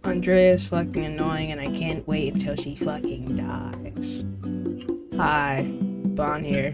Andrea's fucking annoying and I can't wait until she fucking dies. Hi, Bon here.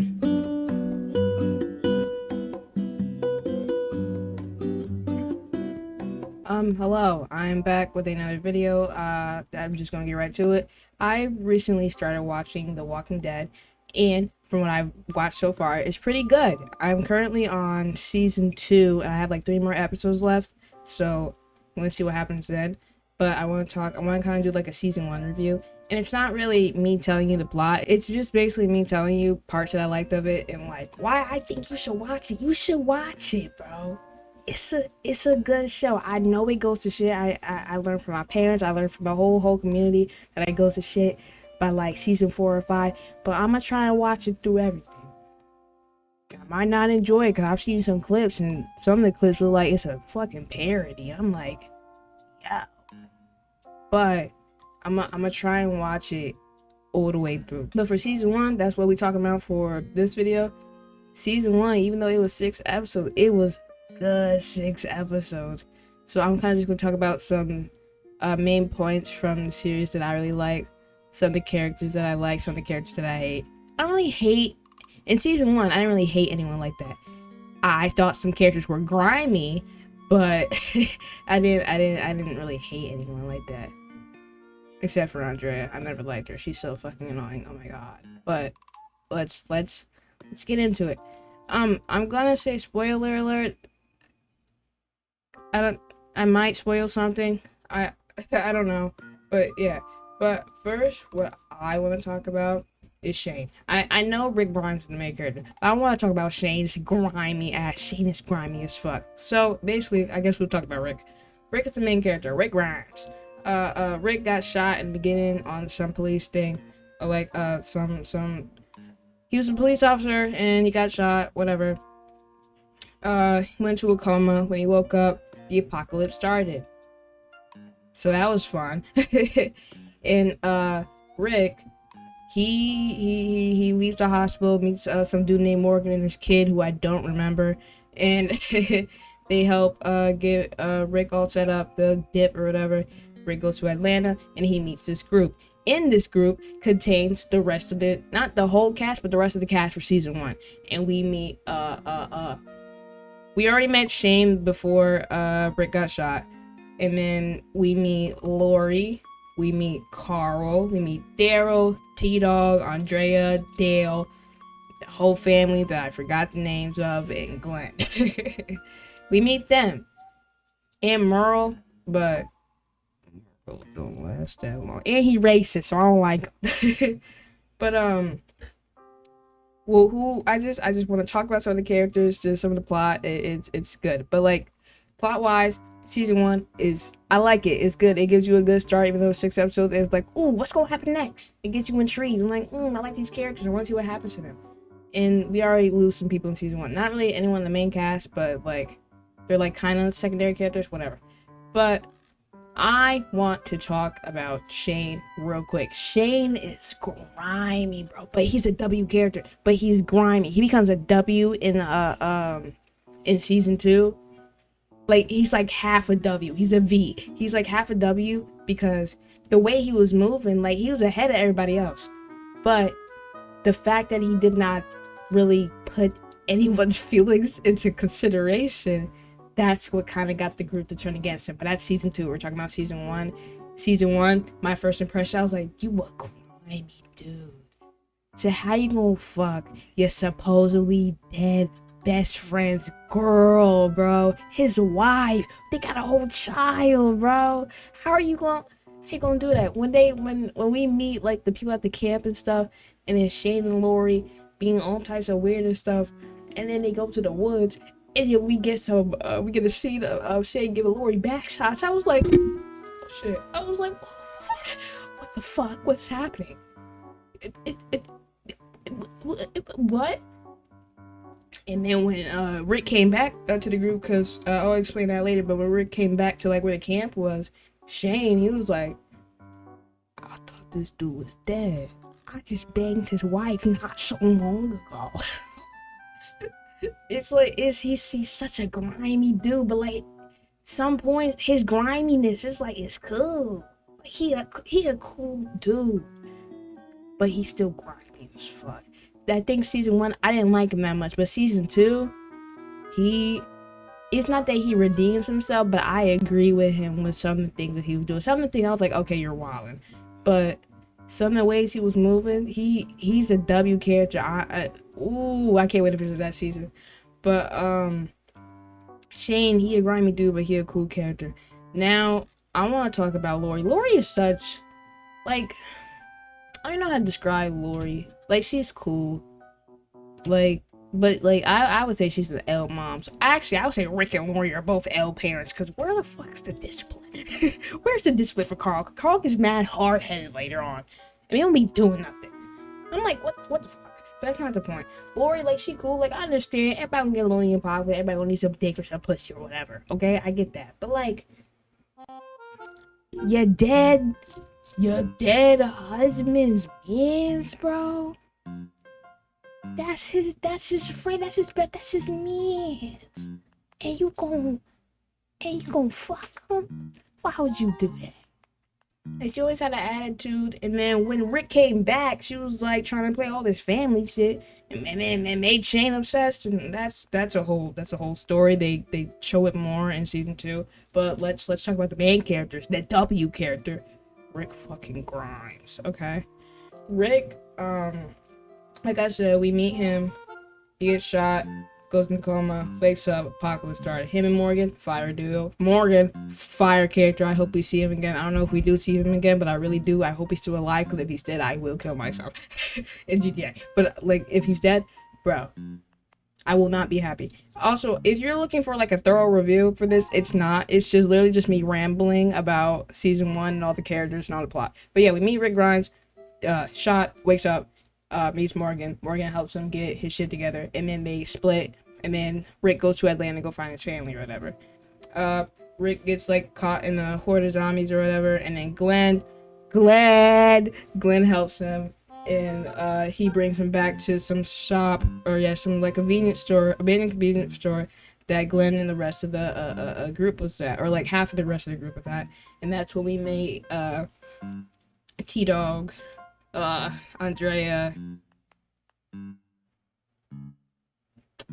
Hello. I'm back with another video. I'm just gonna get right to it. I recently started watching The Walking Dead, and from what I've watched so far, it's pretty good. I'm currently on season 2, and I have like 3 more episodes left, so let's see what happens then. But I want to kind of do like a season 1 review, and it's not really me telling you the plot. It's just basically me telling you parts that I liked of it and like why I think you should watch it. You should watch it, bro. It's a good show. I know it goes to shit. I learned from my parents. I learned from the whole community that it goes to shit by like season 4 or 5. But I'm gonna try and watch it through everything. I might not enjoy it because I've seen some clips and some of the clips look like it's a fucking parody. I'm like, yeah. But I'm gonna try and watch it all the way through. But for season 1, that's what we talking about for this video. Season 1, even though it was 6 episodes, it was good 6 episodes. So I'm kind of just gonna talk about some main points from the series that I really like, some of the characters that I like, some of the characters that I hate. I don't really hate in season 1. I didn't really hate anyone like that. I thought some characters were grimy, but I didn't really hate anyone like that, except for Andrea. I never liked her. She's so fucking annoying. Oh my god. But let's get into it. I'm gonna say spoiler alert. I might spoil something. I don't know. But yeah. But first, what I want to talk about is Shane. I know Rick Grimes is the main character, but I want to talk about Shane's grimy ass. Shane is grimy as fuck. So basically, I guess we'll talk about Rick. Rick is the main character. Rick Grimes. Rick got shot in the beginning on some police thing. He was a police officer and he got shot, whatever. He went to a coma. When he woke up, the apocalypse started. So that was fun. And Rick, he leaves the hospital, meets some dude named Morgan and his kid who I don't remember, and they help get Rick all set up, the dip or whatever. Rick goes to Atlanta and he meets this group. In this group contains the rest of the, not the whole cast, but the rest of the cast for season 1. And we meet we already met Shane before Rick got shot. And then we meet Lori, we meet Carl, we meet Daryl, T-Dog, Andrea, Dale, the whole family that I forgot the names of, and Glenn. We meet them. And Merle, but Merle don't last that long. And he racist, so I don't like him. But well, I just want to talk about some of the characters, just some of the plot. It's good, but like plot wise, season 1 is, I like it. It's good. It gives you a good start, even though it's 6 episodes. It's like, ooh, what's gonna happen next? It gets you intrigued. I'm like, I like these characters. I want to see what happens to them. And we already lose some people in season 1. Not really anyone in the main cast, but like they're like kind of secondary characters, whatever. But I want to talk about Shane real quick. Shane is grimy, bro, but he's a W character, but he's grimy. He becomes a W in season 2. Like, he's like half a W. He's a V. He's like half a W because the way he was moving, like, he was ahead of everybody else. But the fact that he did not really put anyone's feelings into consideration, that's what kind of got the group to turn against him. But that's season 2. We're talking about season 1. Season 1, my first impression, I was like, you a grimy dude. So how you gonna fuck your supposedly dead best friend's girl, bro? His wife. They got a whole child, bro. How you gonna do that? When we meet like the people at the camp and stuff, and then Shane and Lori being all types of weird and stuff, and then they go to the woods, and then we get a scene of Shane giving Lori back shots. I was like, oh, shit. I was like, what the fuck? What's happening? What? And then when Rick came back to the group, because I'll explain that later, but when Rick came back to like where the camp was, Shane, he was like, I thought this dude was dead. I just banged his wife not so long ago. It's like, he's such a grimy dude, but like some point his griminess is like it's cool. He a cool dude, but he's still grimy as fuck. I think season 1 I didn't like him that much, but season 2 he it's not that he redeems himself, but I agree with him with some of the things that he was doing. Some of the things I was like, okay, you're wilding, but some of the ways he was moving, he's a W character. I can't wait to finish that season. But Shane, he a grimy dude, but he a cool character. Now I want to talk about Lori. Lori is such like I don't know how to describe Lori. Like she's cool, like but like I would say she's an L mom. So actually, I would say Rick and Lori are both L parents. Cause where the fuck is the discipline? Where's the discipline for Carl? Carl gets mad hard headed later on, and he don't be doing nothing. I'm like, what the fuck? But that's not the point. Lori, like, she cool. Like, I understand. Everybody gonna get lonely in pocket. Everybody gonna need some dick or some pussy or whatever. Okay, I get that. But like, your dead husband's mans, bro. That's his friend. That's his mans. And you gon' fuck him? Why would you do that? And she always had an attitude, and then when Rick came back, she was like trying to play all this family shit, and made Shane obsessed, and that's a whole story. They show it more in season 2, but let's talk about the main characters. The W character, Rick fucking Grimes. Okay, Rick. Like I said, we meet him. He gets shot, goes in coma, wakes up, apocalypse started. Him and Morgan, fire duo. Morgan, fire character. I hope we see him again. I don't know if we do see him again, but I really do. I hope he's still alive, because if he's dead, I will kill myself in GTA. But like, if he's dead, bro, I will not be happy. Also, if you're looking for like a thorough review for this, it's not. It's just literally just me rambling about season 1 and all the characters and all the plot. But yeah, we meet Rick Grimes, shot, wakes up, meets Morgan. Morgan helps him get his shit together, and then they split, and then Rick goes to Atlanta to go find his family or whatever. Rick gets like caught in the horde of zombies or whatever, and then Glenn helps him, and he brings him back to some shop, or yeah, some like abandoned convenience store that Glenn and the rest of the group was at, or like half of the rest of the group was at, and that's when we made T-Dog, Andrea,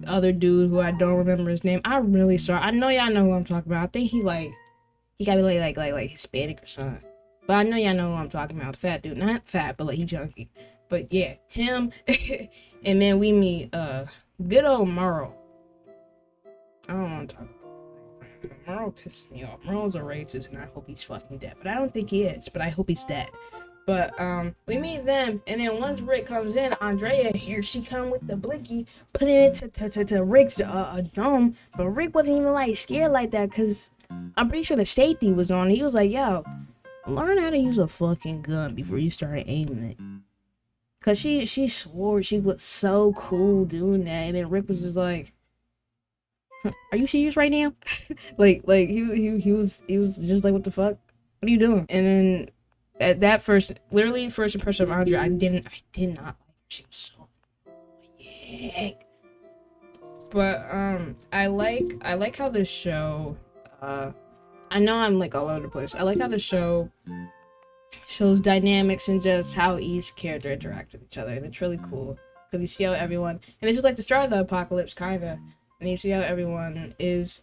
other dude who I don't remember his name. I'm really sorry. I know y'all know who I'm talking about. I think he gotta be like Hispanic or something. But I know y'all know who I'm talking about. The fat dude, not fat, but like he junky. But yeah, him. And then we meet good old Merle. I don't want to talk about Merle. Pisses me off. Merle's a racist, and I hope he's fucking dead. But I don't think he is. But I hope he's dead. But we meet them, and then once Rick comes in, Andrea, here she come with the blinky, putting it to Rick's dome. But Rick wasn't even like scared like that, cause I'm pretty sure the safety was on. He was like, "Yo, learn how to use a fucking gun before you start aiming it." Cause she swore she looked so cool doing that, and then Rick was just like, "Are you serious right now?" like he was just like, "What the fuck? What are you doing?" And then at that first impression of Andrea, I did not like her. She was so annoying. But I like how the show, I know I'm like all over the place. I like how the show shows dynamics and just how each character interacts with each other, and it's really cool because you see how everyone, and it's just like the start of the apocalypse kinda, and you see how everyone is.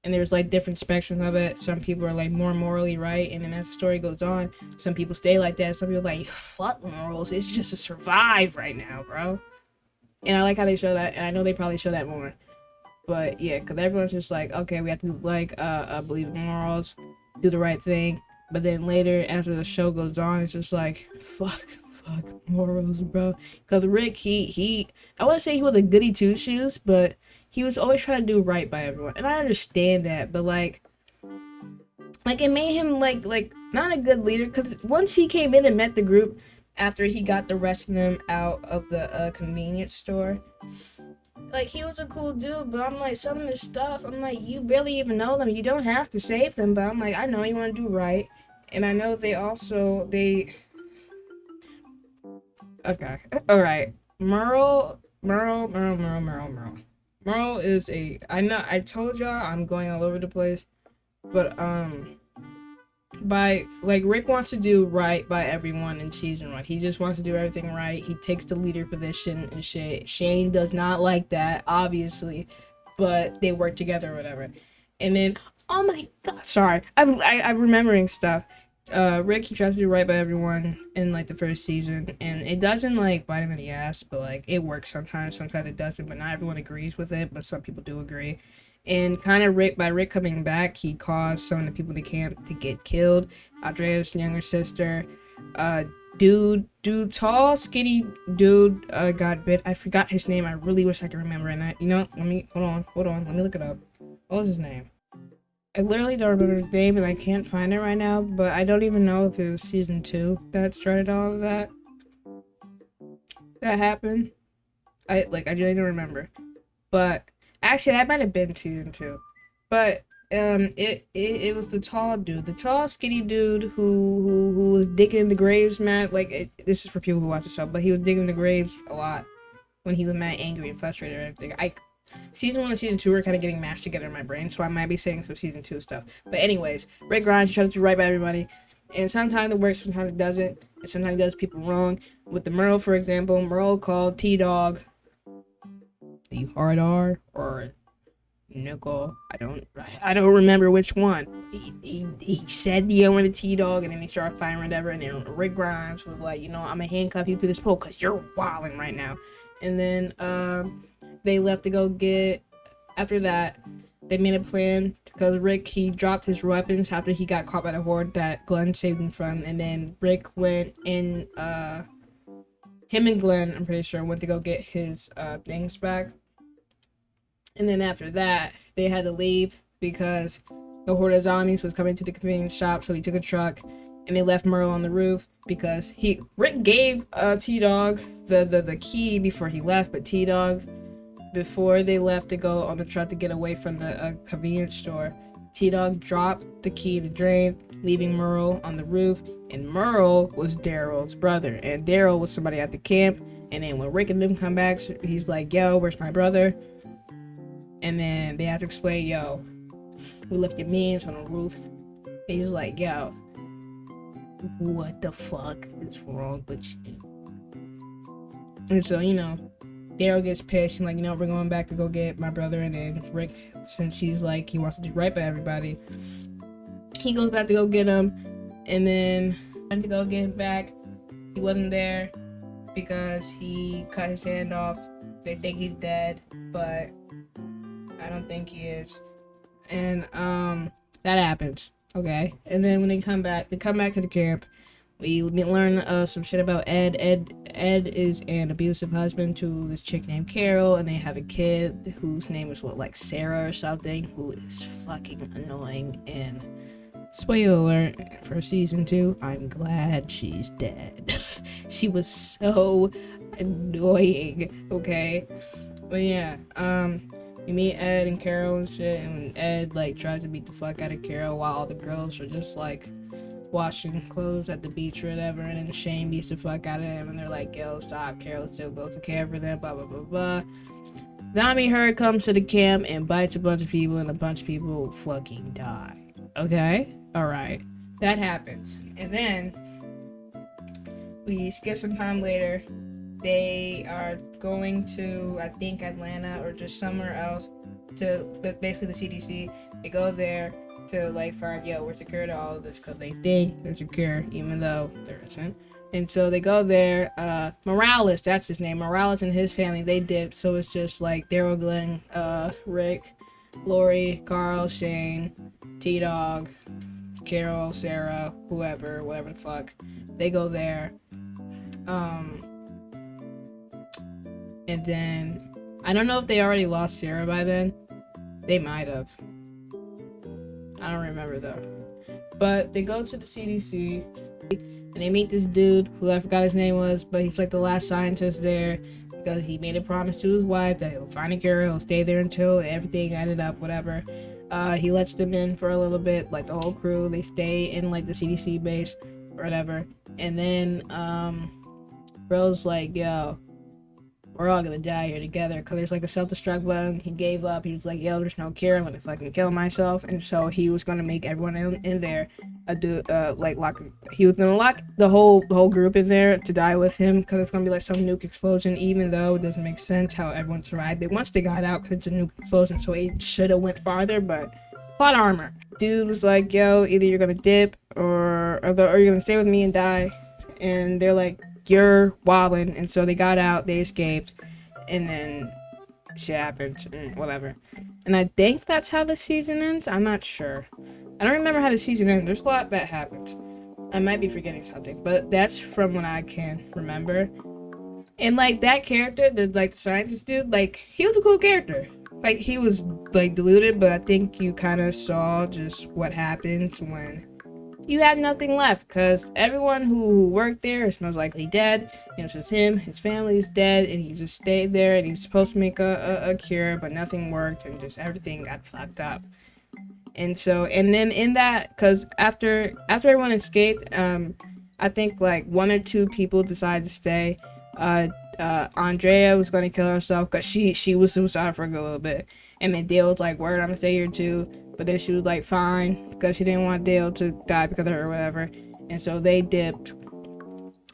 And there's like different spectrums of it. Some people are like more morally right, and then as the story goes on, some people stay like that. Some people are like, fuck morals, it's just to survive right now, bro. And I like how they show that, and I know they probably show that more. But yeah, because everyone's just like, okay, we have to like believe in morals, do the right thing. But then later, as the show goes on, it's just like, fuck morals, bro. Because Rick, he I wouldn't say he was a goody two shoes, but he was always trying to do right by everyone, and I understand that. But like it made him like not a good leader, because once he came in and met the group after he got the rest of them out of the convenience store, like he was a cool dude. But I'm like, some of this stuff, I'm like, you barely even know them. You don't have to save them, but I'm like, I know you want to do right, and I know they okay, all right, Merle is I know I told y'all I'm going all over the place, But by like Rick wants to do right by everyone in season 1. He just wants to do everything right. He takes the leader position and shit. Shane does not like that, obviously, but they work together or whatever. And then, oh my god, sorry, I'm remembering stuff. Rick, he tries to do right by everyone in like the first season, and it doesn't like bite him in the ass, but like it works sometimes. Sometimes it doesn't, but not everyone agrees with it. But some people do agree. And kind of Rick coming back, he caused some of the people in the camp to get killed. Andrea's younger sister, uh, tall, skinny dude, got bit. I forgot his name. I really wish I could remember it. And let me, hold on, let me look it up. What was his name? I literally don't remember his name, and I can't find it right now, but I don't even know if it was season 2 that started all of that. That happened. I really don't remember. But actually, that might have been season 2. But it was the tall, skinny dude who was digging in the graves, man. Like this is for people who watch the show, but he was digging in the graves a lot when he was mad, angry, and frustrated and everything. Season 1 and season 2 are kind of getting mashed together in my brain, so I might be saying some season 2 stuff. But anyways, Rick Grimes tries to do right by everybody, and sometimes it works, sometimes it doesn't, and sometimes it does people wrong. With the Merle, for example, Merle called T-Dog the hard R or nickel. I don't remember which one. He said the O and the T-Dog, and then he started firing whatever, and then Rick Grimes was like, I'm gonna handcuff you to this pole because you're wilding right now. And then they left to go get, after that, they made a plan because Rick, he dropped his weapons after he got caught by the horde that Glenn saved him from, and then Rick went in, him and Glenn, I'm pretty sure, went to go get his things back. And then after that, they had to leave because the horde of zombies was coming to the convenience shop, so he took a truck, and they left Merle on the roof because Rick gave T-Dog the key before he left, but T-Dog, before they left to go on the truck to get away from the convenience store, T-Dog dropped the key in the drain, leaving Merle on the roof, and Merle was Daryl's brother, and Daryl was somebody at the camp. And then when Rick and them come back, he's like, yo, where's my brother? And then they have to explain, yo, we left your mans on the roof. And he's like, yo, what the fuck is wrong with you? And so, Daryl gets pissed and like, we're going back to go get my brother. And then Rick, since he's like, he wants to do right by everybody, he goes back to go get him. And then went to go get him back. He wasn't there because he cut his hand off. They think he's dead, but I don't think he is. And that happens. Okay. And then when they come back to the camp, we learn some shit about Ed. Ed is an abusive husband to this chick named Carol, and they have a kid whose name is Sarah or something, who is fucking annoying. And spoiler alert for season 2, I'm glad she's dead. She was so annoying. Okay. But yeah, you meet Ed and Carol and shit, and Ed tries to beat the fuck out of Carol while all the girls are just washing clothes at the beach or whatever, and then Shane beats the fuck out of him, and they're like, yo, stop. Carol still goes to care for them, blah blah blah blah. Zombie herd comes to the camp and bites a bunch of people, and a bunch of people fucking die. Okay? Alright. That happens. And then we skip some time later. They are going to, I think, Atlanta or just somewhere else to, basically the CDC. They go there to find, yo, we're secure to all of this because they think they're secure, even though there isn't. And so they go there. Morales, that's his name. Morales and his family, they did. So it's just Daryl, Glenn, Rick, Lori, Carl, Shane, T-Dog, Carol, Sarah, whatever the fuck. They go there. And then, I don't know if they already lost Sarah by then. They might have. I don't remember though. But they go to the CDC, and they meet this dude who I forgot his name was, but he's the last scientist there because he made a promise to his wife that he'll find a cure, he'll stay there until everything ended up, whatever. He lets them in for a little bit, the whole crew. They stay in the CDC base or whatever. And then, bro's like, yo, we're all gonna die here together, because there's like a self-destruct button. He gave up. He was like, yo, there's no cure. I'm gonna fucking kill myself. And so he was gonna make everyone in there lock. He was gonna lock the whole group in there to die with him, because it's gonna be like some nuke explosion. Even though it doesn't make sense how everyone survived it once they got out, because it's a nuke explosion, so it should have went farther. But plot armor. Dude was like, yo, either you're gonna dip or you're gonna stay with me and die. And they're like, you're wobbling. And so they got out, they escaped, and then shit happens and whatever. And I think that's how the season ends. I'm not sure. I don't remember how the season ends. There's a lot that happens. I might be forgetting something, but that's from what I can remember. And like that character, the scientist dude, like he was a cool character. Like he was like diluted, but I think you kind of saw just what happened when you had nothing left, because everyone who worked there is most likely dead. It was just him, his family is dead, and he just stayed there, and he was supposed to make a cure, but nothing worked, and just everything got fucked up. And so, and then in that, because after everyone escaped, I think like one or two people decided to stay. Andrea was going to kill herself because she was suicidal for a little bit, and then Dale was like, word, I'm gonna stay here too. But then she was like, fine, because she didn't want Dale to die because of her or whatever. And so they dipped.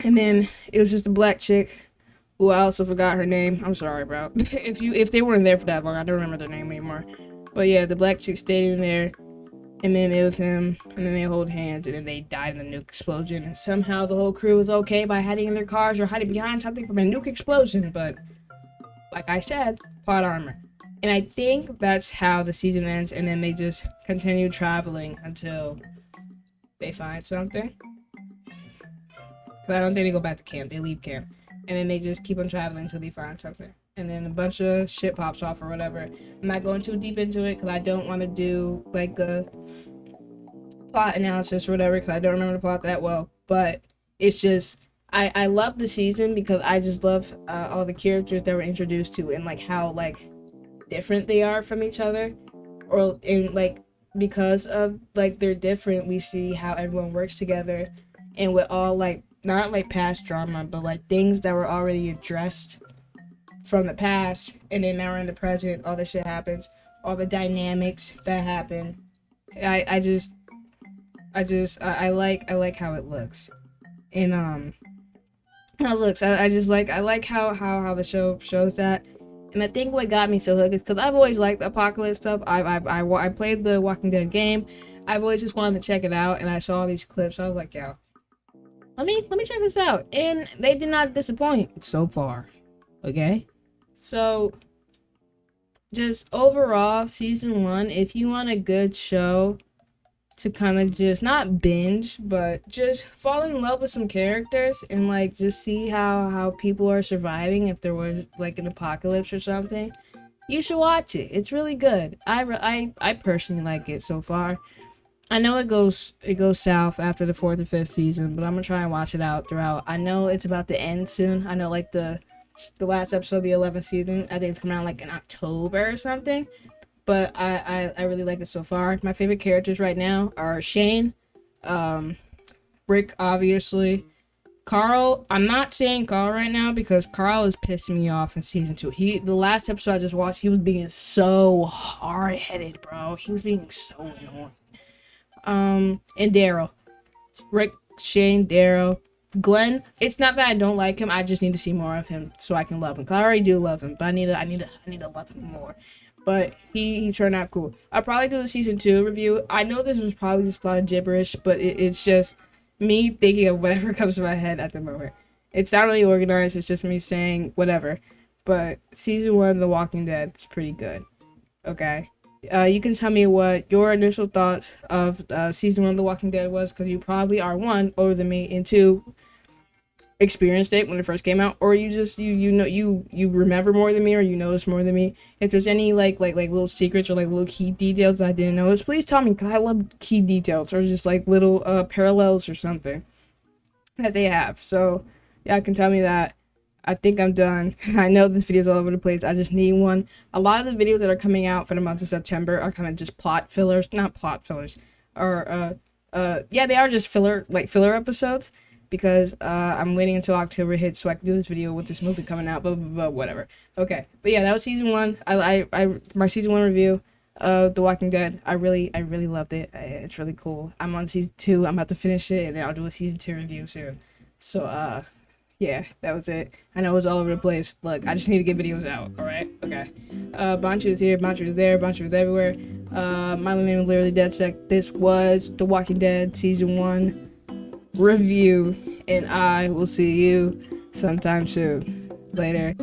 And then it was just a black chick who I also forgot her name. I'm sorry, bro. if they weren't there for that long, I don't remember their name anymore. But yeah, the black chick stayed in there. And then it was him. And then they hold hands. And then they died in the nuke explosion. And somehow the whole crew was okay by hiding in their cars or hiding behind something from a nuke explosion. But like I said, plot armor. And I think that's how the season ends, and then they just continue traveling until they find something. Because I don't think they go back to camp, they leave camp. And then they just keep on traveling until they find something. And then a bunch of shit pops off or whatever. I'm not going too deep into it, because I don't want to do, like, a plot analysis or whatever, because I don't remember the plot that well. But it's just, I love the season, because I just love all the characters that were introduced to, and, like, how, like, different they are from each other, or in like because of like they're different, we see how everyone works together, and with all like not like past drama, but like things that were already addressed from the past, and then now we're in the present, all this shit happens, all the dynamics that happen. I like how it looks, and how it looks. I just like how the show shows that. And I think what got me so hooked is because I've always liked apocalypse stuff. I played the Walking Dead game. I've always just wanted to check it out, and I saw these clips. I was like, yo, let me check this out. And they did not disappoint so far. Okay? So just overall, season 1, if you want a good show to kind of just not binge, but just fall in love with some characters and like just see how people are surviving if there was like an apocalypse or something, you should watch it. It's really good. I personally like it so far. I know it goes south after the 4th or 5th season, but I'm gonna try and watch it out throughout. I know it's about to end soon. I know like the last episode of the 11th season, I think it's coming out like in October or something. But I really like it so far. My favorite characters right now are Shane, Rick, obviously. Carl, I'm not saying Carl right now because Carl is pissing me off in season 2. The last episode I just watched, he was being so hard-headed, bro. He was being so annoying. And Daryl. Rick, Shane, Daryl. Glenn, it's not that I don't like him, I just need to see more of him so I can love him. Cause I already do love him, but I need to love him more. But he turned out cool. I'll probably do a season 2 review. I know this was probably just a lot of gibberish, but it's just me thinking of whatever comes to my head at the moment. It's not really organized, it's just me saying whatever. But season 1 of The Walking Dead is pretty good. Okay? You can tell me what your initial thoughts of season 1 of The Walking Dead was, because you probably are 1, older than me, and 2, experienced it when it first came out, or you just you remember more than me, or you notice more than me. If there's any like little secrets or like little key details that I didn't notice, please tell me, because I love key details, or just like little parallels or something that they have. So yeah, I can tell me that. I think I'm done. I know this video's all over the place. I just need one. A lot of the videos that are coming out for the month of September are kind of just plot fillers, not plot fillers, or yeah, they are just filler episodes. because I'm waiting until October hits so I can do this video with this movie coming out. Blah blah blah. Whatever. Okay, but yeah, that was season 1. My season 1 review of The Walking Dead. I really loved it. It's really cool. I'm on season 2. I'm about to finish it, and then I'll do a season 2 review soon. So yeah, that was it. I know it was all over the place. Look, I just need to get videos out. All right, okay. Bonchu is here. Bonchu is there. Bonchu is everywhere. My name is literally DeadSec. This was The Walking Dead season 1 review, and I will see you sometime soon. Later.